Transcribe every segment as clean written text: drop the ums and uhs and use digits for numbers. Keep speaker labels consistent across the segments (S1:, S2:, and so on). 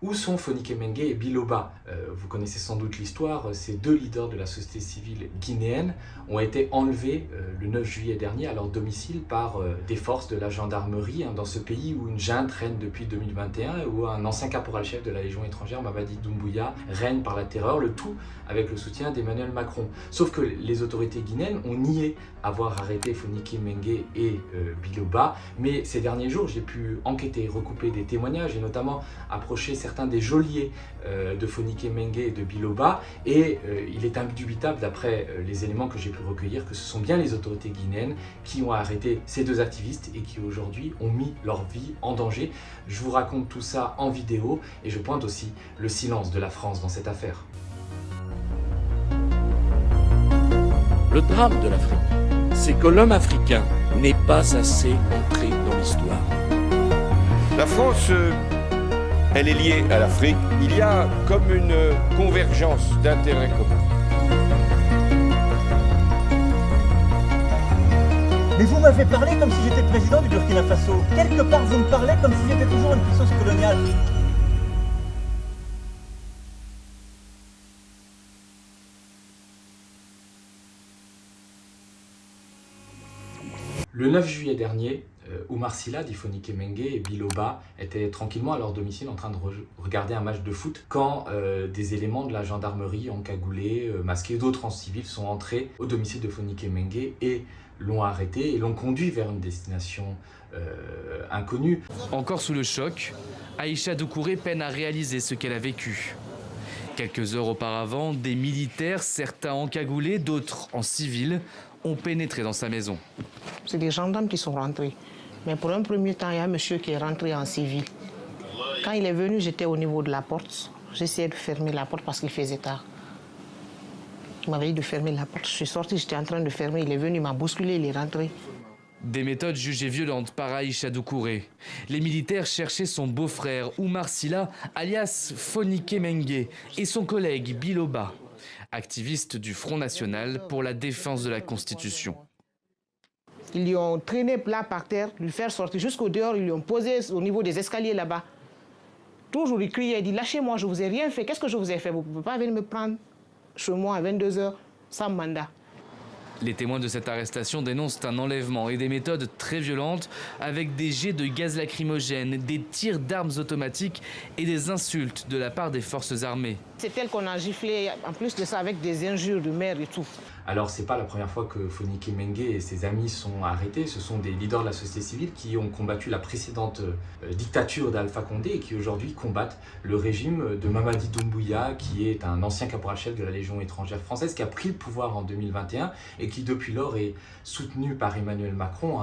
S1: Où sont Fonike Mengue et Biloba? Vous connaissez sans doute l'histoire, ces deux leaders de la société civile guinéenne ont été enlevés le 9 juillet dernier à leur domicile par des forces de la gendarmerie dans ce pays où une junte règne depuis 2021 et où un ancien caporal-chef de la Légion étrangère, Mamadi Doumbouya, règne par la terreur, le tout avec le soutien d'Emmanuel Macron. Sauf que les autorités guinéennes ont nié avoir arrêté Fonike Mengue et Biloba, mais ces derniers jours j'ai pu enquêter, recouper des témoignages et notamment approcher certains des geôliers de Fonike Mengue et de Biloba, et il est indubitable d'après les éléments que j'ai pu recueillir que ce sont bien les autorités guinéennes qui ont arrêté ces deux activistes et qui aujourd'hui ont mis leur vie en danger. Je vous raconte tout ça en vidéo et je pointe aussi le silence de la France dans cette affaire.
S2: Le drame de l'Afrique, c'est que l'homme africain n'est pas assez entré dans l'histoire.
S3: La France, elle est liée à l'Afrique. Il y a comme une convergence d'intérêts communs.
S4: Mais vous m'avez parlé comme si j'étais le président du Burkina Faso. Quelque part, vous me parlez comme si j'étais toujours une puissance coloniale.
S1: Le 9 juillet dernier, Oumar Silla, dit Fonike Mengue et Biloba étaient tranquillement à leur domicile en train de regarder un match de foot quand des éléments de la gendarmerie encagoulés, masqués, d'autres en civil sont entrés au domicile de Fonike Mengue et l'ont arrêté et l'ont conduit vers une destination inconnue.
S5: Encore sous le choc, Aïcha Doucouré peine à réaliser ce qu'elle a vécu. Quelques heures auparavant, des militaires, certains encagoulés, d'autres en civil, ont pénétré dans sa maison.
S6: C'est des gendarmes qui sont rentrés. Mais pour un premier temps, il y a un monsieur qui est rentré en civil. Quand il est venu, j'étais au niveau de la porte. J'essayais de fermer la porte parce qu'il faisait tard. Il m'avait dit de fermer la porte. Je suis sortie, j'étais en train de fermer. Il est venu, il m'a bousculé, il est rentré.
S5: Des méthodes jugées violentes par Aïcha Doucouré. Les militaires cherchaient son beau-frère Oumar Silla, alias Fonike Mengue, et son collègue Biloba, activiste du Front National pour la défense de la Constitution.
S6: Ils lui ont traîné là par terre, lui faire sortir jusqu'au dehors, ils lui ont posé au niveau des escaliers là-bas. Toujours il criait, il dit « Lâchez-moi, je ne vous ai rien fait, qu'est-ce que je vous ai fait? Vous ne pouvez pas venir me prendre chez moi à 22 h sans mandat. »
S5: Les témoins de cette arrestation dénoncent un enlèvement et des méthodes très violentes avec des jets de gaz lacrymogène, des tirs d'armes automatiques et des insultes de la part des forces armées.
S6: C'est elle qu'on a giflé, en plus de ça, avec des injures de mère et tout.
S1: Alors c'est pas la première fois que Fonike Mengue et ses amis sont arrêtés, ce sont des leaders de la société civile qui ont combattu la précédente dictature d'Alpha Condé et qui aujourd'hui combattent le régime de Mamadi Doumbouya, qui est un ancien caporal-chef de la Légion étrangère française qui a pris le pouvoir en 2021 et qui depuis lors est soutenu par Emmanuel Macron.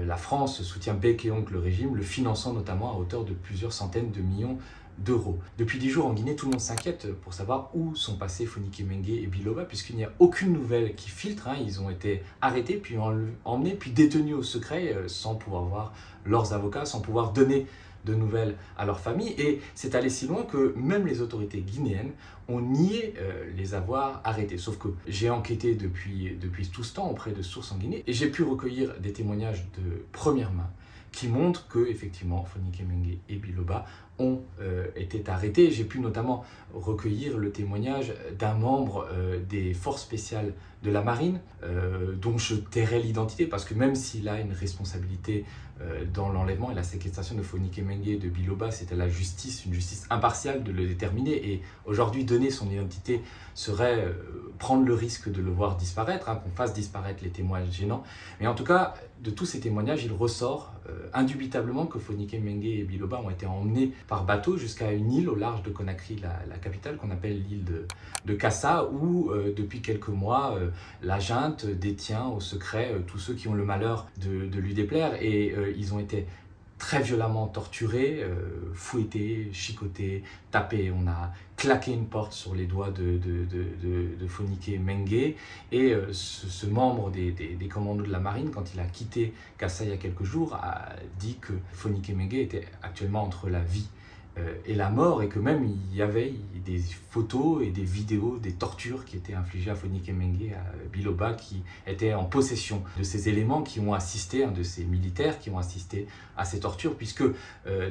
S1: La France soutient bec et ongle le régime, le finançant notamment à hauteur de plusieurs centaines de millions d'euros. Depuis 10 jours en Guinée, tout le monde s'inquiète pour savoir où sont passés Fonike Mengue et Biloba, puisqu'il n'y a aucune nouvelle qui filtre. Ils ont été arrêtés, puis emmenés, puis détenus au secret, sans pouvoir voir leurs avocats, sans pouvoir donner de nouvelles à leur famille. Et c'est allé si loin que même les autorités guinéennes ont nié les avoir arrêtés. Sauf que j'ai enquêté depuis tout ce temps auprès de sources en Guinée et j'ai pu recueillir des témoignages de première main qui montrent que, effectivement, Fonike Mengue et Biloba ont été arrêtés. J'ai pu notamment recueillir le témoignage d'un membre des forces spéciales de la marine, dont je tairai l'identité, parce que même s'il a une responsabilité dans l'enlèvement et la séquestration de Fonike Mengue et de Biloba, c'est à la justice, une justice impartiale, de le déterminer. Et aujourd'hui, donner son identité serait prendre le risque de le voir disparaître, qu'on fasse disparaître les témoignages gênants. Mais en tout cas, de tous ces témoignages, il ressort indubitablement que Fonike Mengue et Biloba ont été emmenés par bateau jusqu'à une île au large de Conakry, la capitale, qu'on appelle l'île de Kassa, où depuis quelques mois, la junte détient au secret tous ceux qui ont le malheur de lui déplaire. Et ils ont été très violemment torturés, fouettés, chicotés, tapés. On a claqué une porte sur les doigts de Fonike Mengue. Et ce membre des commandos de la marine, quand il a quitté Kassa il y a quelques jours, a dit que Fonike Mengue était actuellement entre la vie et la mort, et que même il y avait des photos et des vidéos des tortures qui étaient infligées à Fonike Mengue et à Biloba, qui étaient en possession de ces éléments, qui ont assisté, de ces militaires qui ont assisté à ces tortures, puisque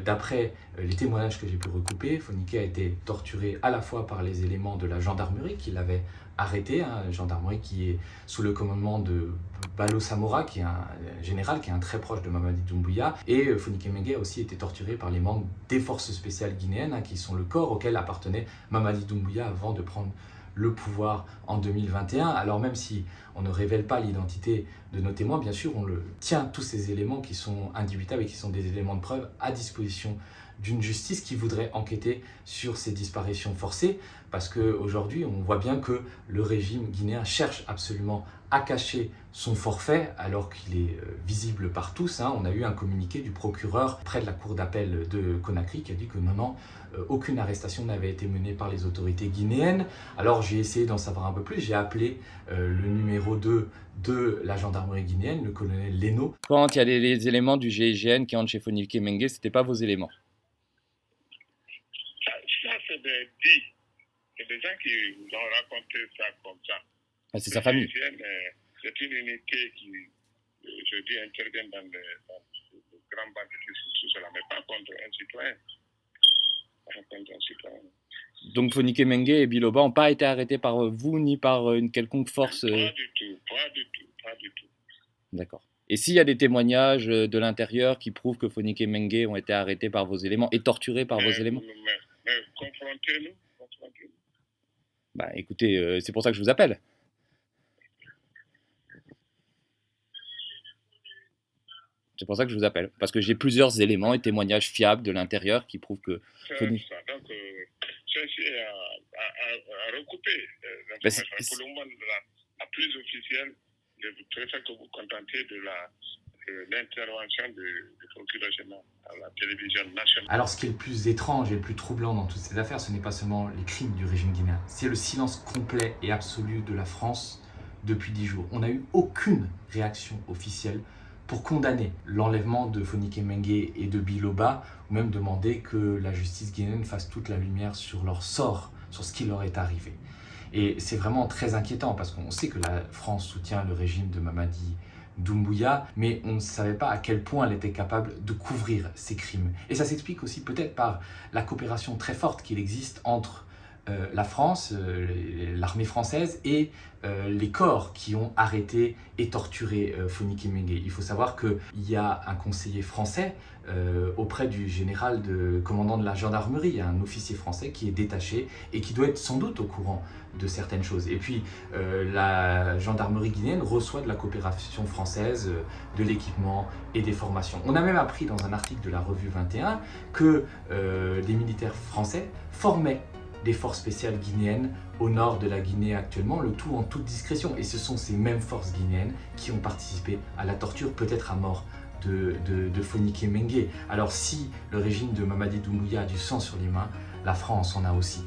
S1: d'après les témoignages que j'ai pu recouper, Fonike a été torturé à la fois par les éléments de la gendarmerie qui l'avaient arrêté, la gendarmerie qui est sous le commandement de Balo Samora, qui est un général qui est un très proche de Mamadi Doumbouya, et Fonike Mengue a aussi été torturé par les membres des forces spéciales guinéennes, qui sont le corps auquel appartenait Mamadi Doumbouya avant de prendre le pouvoir en 2021. Alors même si on ne révèle pas l'identité de nos témoins, bien sûr, on le tient tous ces éléments qui sont indubitables et qui sont des éléments de preuve à disposition d'une justice qui voudrait enquêter sur ces disparitions forcées, parce qu'aujourd'hui, on voit bien que le régime guinéen cherche absolument à cacher son forfait, alors qu'il est visible par tous. On a eu un communiqué du procureur près de la cour d'appel de Conakry qui a dit que non, aucune arrestation n'avait été menée par les autorités guinéennes. Alors j'ai essayé d'en savoir un peu plus, j'ai appelé le numéro 2 de la gendarmerie guinéenne, le colonel Leno.
S7: Quand il y a les éléments du GIGN qui entrent chez Fonike Mengue, ce n'était pas vos éléments?
S8: Ça, c'est des dits. C'est des gens qui nous ont raconté ça comme ça.
S7: Ah, c'est sa famille.
S8: C'est une unité qui, je dis, intervient dans le grand banditisme, tout cela, mais pas contre un citoyen. Pas contre un citoyen.
S7: Donc Fonike Mengue et Biloba n'ont pas été arrêtés par vous ni par une quelconque force
S8: Pas du tout.
S7: D'accord. Et s'il y a des témoignages de l'intérieur qui prouvent que Fonike Mengue ont été arrêtés par vos éléments et torturés par vos éléments?
S8: Mais confrontez-nous.
S7: Bah écoutez, c'est pour ça que je vous appelle. C'est pour ça que je vous appelle. Parce que j'ai plusieurs éléments et témoignages fiables de l'intérieur qui prouvent que...
S8: C'est ça. Donc, cherchez à recouper l'information. Pour le moment, la plus officielle, je préfère que vous contentiez de l'intervention du procureur général à la télévision nationale.
S1: Alors ce qui est le plus étrange et le plus troublant dans toutes ces affaires, ce n'est pas seulement les crimes du régime guinéen, c'est le silence complet et absolu de la France depuis 10 jours. On n'a eu aucune réaction officielle pour condamner l'enlèvement de Fonike Mengue et de Biloba, ou même demander que la justice guinéenne fasse toute la lumière sur leur sort, sur ce qui leur est arrivé. Et c'est vraiment très inquiétant parce qu'on sait que la France soutient le régime de Mamadi Doumbouya, mais on ne savait pas à quel point elle était capable de couvrir ces crimes. Et ça s'explique aussi peut-être par la coopération très forte qu'il existe entre la France, l'armée française et les corps qui ont arrêté et torturé Fonike Mengue. Il faut savoir qu'il y a un conseiller français auprès du général commandant de la gendarmerie, il y a un officier français qui est détaché et qui doit être sans doute au courant de certaines choses. Et puis la gendarmerie guinéenne reçoit de la coopération française, de l'équipement et des formations. On a même appris dans un article de la revue 21 que des militaires français formaient des forces spéciales guinéennes au nord de la Guinée actuellement, le tout en toute discrétion. Et ce sont ces mêmes forces guinéennes qui ont participé à la torture, peut-être à mort, de Fonike Mengue. Alors si le régime de Mamadi Doumbouya a du sang sur les mains, la France en a aussi.